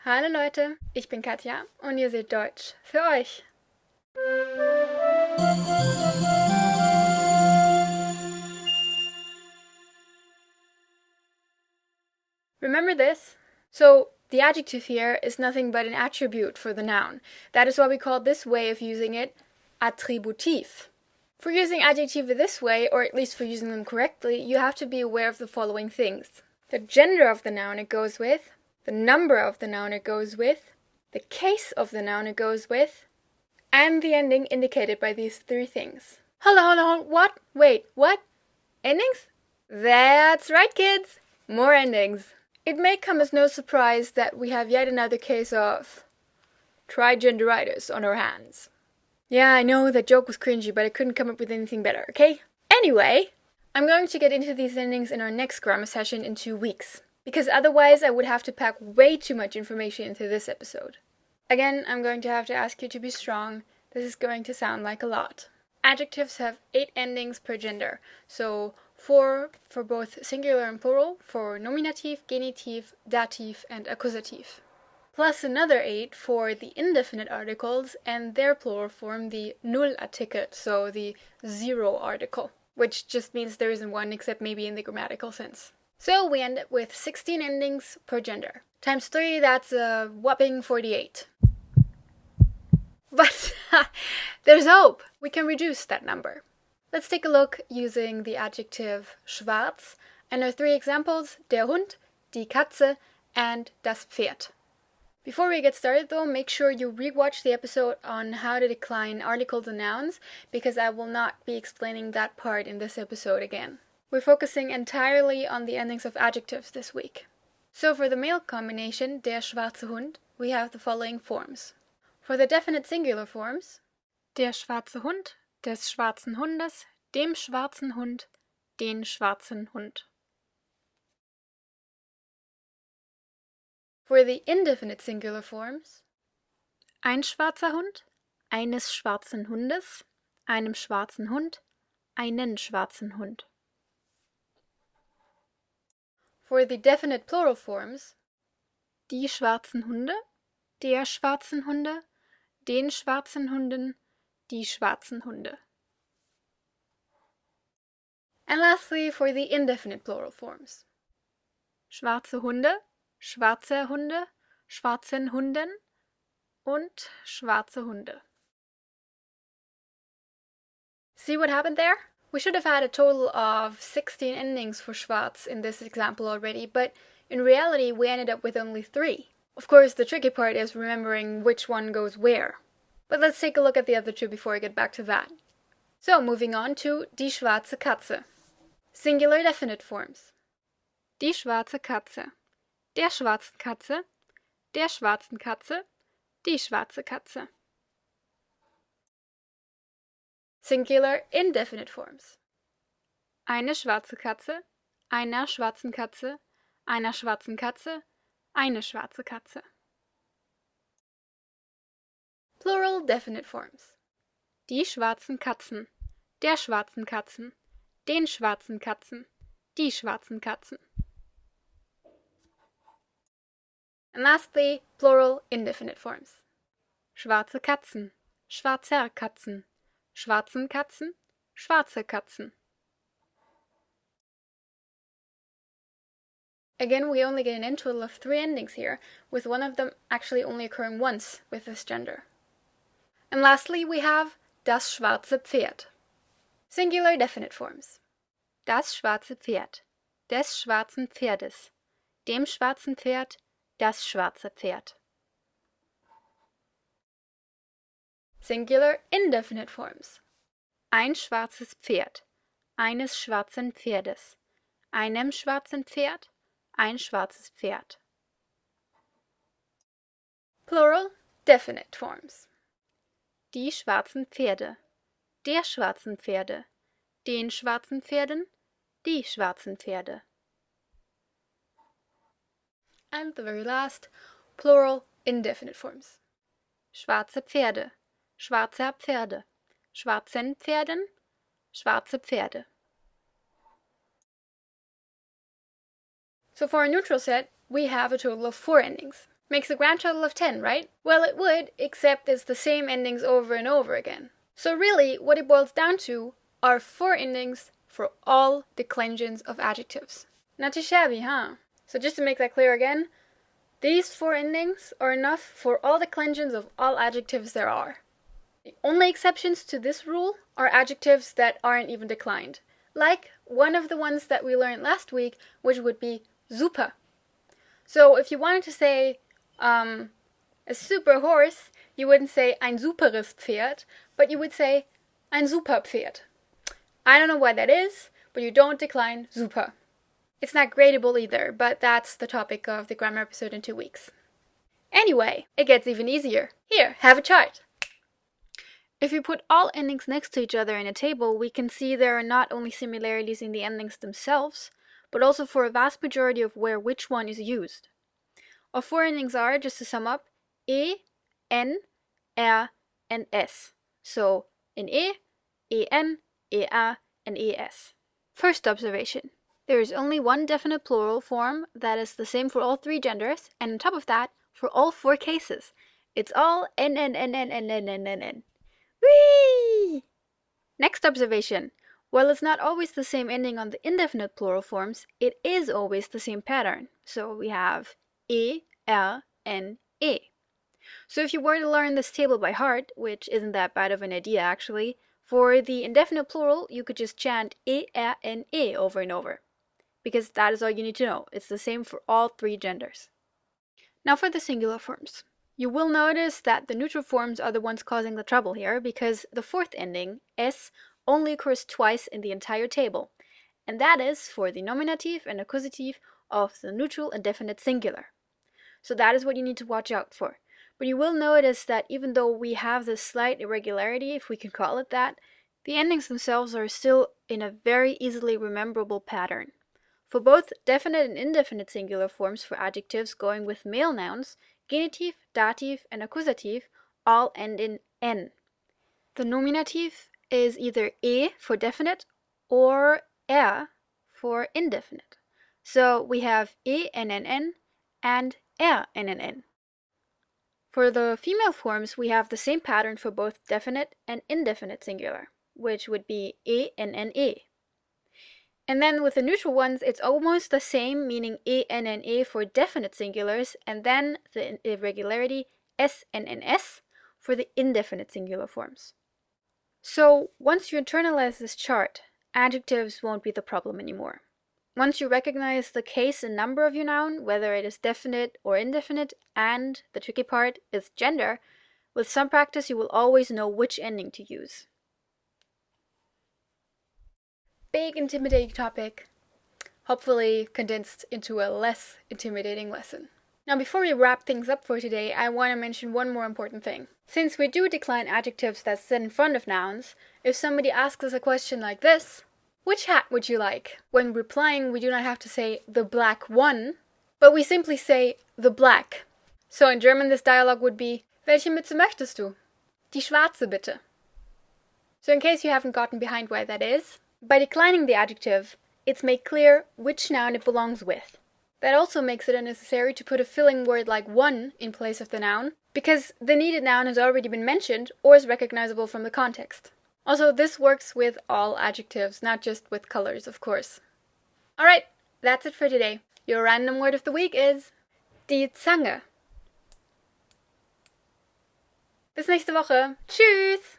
Hallo Leute, ich bin Katja und ihr seht Deutsch für euch. Remember this? So, the adjective here is nothing but an attribute for the noun. That is why we call this way of using it attributiv. For using adjective this way, or at least for using them correctly, you have to be aware of the following things. The gender of the noun it goes with, the number of the noun it goes with, the case of the noun it goes with, and the ending indicated by these three things. Hold, what? Wait, what? Endings? That's right, kids! More endings. It may come as no surprise that we have yet another case of trigenderitis on our hands. Yeah, I know that joke was cringy, but I couldn't come up with anything better, okay? Anyway, I'm going to get into these endings in our next grammar session in 2 weeks, because otherwise I would have to pack way too much information into this episode. Again, I'm going to have to ask you to be strong. This is going to sound like a lot. Adjectives have 8 endings per gender, so 4 for both singular and plural, for nominative, genitive, dative, and accusative. Plus another 8 for the indefinite articles and their plural form, the Nullartikel, so the zero article, which just means there isn't one except maybe in the grammatical sense. So we end up with 16 endings per gender. Times 3, that's a whopping 48. But there's hope! We can reduce that number. Let's take a look using the adjective schwarz and our 3 examples, der Hund, die Katze, and das Pferd. Before we get started though, make sure you rewatch the episode on how to decline articles and nouns, because I will not be explaining that part in this episode again. We're focusing entirely on the endings of adjectives this week. So for the male combination, der schwarze Hund, we have the following forms. For the definite singular forms, der schwarze Hund, des schwarzen Hundes, dem schwarzen Hund, den schwarzen Hund. For the indefinite singular forms, ein schwarzer Hund, eines schwarzen Hundes, einem schwarzen Hund, einen schwarzen Hund. For the definite plural forms, die schwarzen Hunde, der schwarzen Hunde, den schwarzen Hunden, die schwarzen Hunde. And lastly, for the indefinite plural forms, schwarze Hunde, schwarze Hunde, schwarzen Hunden und schwarze Hunde. See what happened there? We should have had a total of 16 endings for schwarz in this example already, but in reality we ended up with only 3. Of course, the tricky part is remembering which one goes where. But let's take a look at the other 2 before I get back to that. So, moving on to die schwarze Katze. Singular definite forms. Die schwarze Katze. Der schwarzen Katze, der schwarzen Katze, die schwarze Katze. Singular indefinite forms. Eine schwarze Katze, einer schwarzen Katze, einer schwarzen Katze, eine schwarze Katze. Plural definite forms. Die schwarzen Katzen, der schwarzen Katzen, den schwarzen Katzen, die schwarzen Katzen. And lastly, plural indefinite forms. Schwarze Katzen, schwarzer Katzen, schwarzen Katzen, schwarze Katzen. Again, we only get an end total of 3 endings here, with one of them actually only occurring once with this gender. And lastly, we have das schwarze Pferd. Singular definite forms. Das schwarze Pferd, des schwarzen Pferdes, dem schwarzen Pferd, das schwarze Pferd. Singular indefinite forms. Ein schwarzes Pferd, eines schwarzen Pferdes, einem schwarzen Pferd, ein schwarzes Pferd. Plural definite forms. Die schwarzen Pferde, der schwarzen Pferde, den schwarzen Pferden, die schwarzen Pferde. And the very last, plural indefinite forms. Schwarze Pferde, schwarzer Pferde, schwarzen Pferden, schwarze Pferde. So for our neutral set, we have a total of 4 endings. Makes a grand total of 10, right? Well, it would, except it's the same endings over and over again. So really, what it boils down to are 4 endings for all declensions of adjectives. Not too shabby, huh? So just to make that clear again, these 4 endings are enough for all declensions of all adjectives there are. The only exceptions to this rule are adjectives that aren't even declined, like one of the ones that we learned last week, which would be super. So if you wanted to say a super horse, you wouldn't say ein superes Pferd, but you would say ein super Pferd. I don't know why that is, but you don't decline super. It's not gradable either, but that's the topic of the grammar episode in 2 weeks. Anyway, it gets even easier. Here, have a chart. If we put all endings next to each other in a table, we can see there are not only similarities in the endings themselves, but also for a vast majority of where which one is used. Our 4 endings are, just to sum up, E, N, R, and S. So, in E, En, Er, and Es. First observation. There is only one definite plural form that is the same for all 3 genders, and on top of that, for all 4 cases. It's all N. Whee! Next observation. While it's not always the same ending on the indefinite plural forms, it is always the same pattern. So we have E, R, N, E. So if you were to learn this table by heart, which isn't that bad of an idea actually, for the indefinite plural, you could just chant E, R, N, E over and over. Because that is all you need to know. It's the same for all 3 genders. Now for the singular forms. You will notice that the neutral forms are the ones causing the trouble here, because the 4th ending, S, only occurs twice in the entire table, and that is for the nominative and accusative of the neutral and definite singular. So that is what you need to watch out for. But you will notice that even though we have this slight irregularity, if we can call it that, the endings themselves are still in a very easily rememberable pattern. For both definite and indefinite singular forms for adjectives going with male nouns, genitive, dative, and accusative all end in N. The nominative is either E for definite or R for indefinite. So we have ENNN and RNNN. For the female forms, we have the same pattern for both definite and indefinite singular, which would be ENNE. And then with the neutral ones, it's almost the same, meaning ENNE for definite singulars, and then the irregularity SNNS for the indefinite singular forms. So once you internalize this chart, adjectives won't be the problem anymore. Once you recognize the case and number of your noun, whether it is definite or indefinite, and the tricky part is gender, with some practice you will always know which ending to use. Big intimidating topic, hopefully condensed into a less intimidating lesson. Now before we wrap things up for today, I want to mention one more important thing. Since we do decline adjectives that sit in front of nouns, if somebody asks us a question like this, which hat would you like? When replying, we do not have to say the black one, but we simply say the black. So in German this dialogue would be, welche Mütze möchtest du? Die schwarze bitte. So in case you haven't gotten behind why that is, by declining the adjective, it's made clear which noun it belongs with. That also makes it unnecessary to put a filling word like one in place of the noun, because the needed noun has already been mentioned or is recognizable from the context. Also, this works with all adjectives, not just with colors, of course. Alright, that's it for today. Your random word of the week is die Zange. Bis nächste Woche. Tschüss!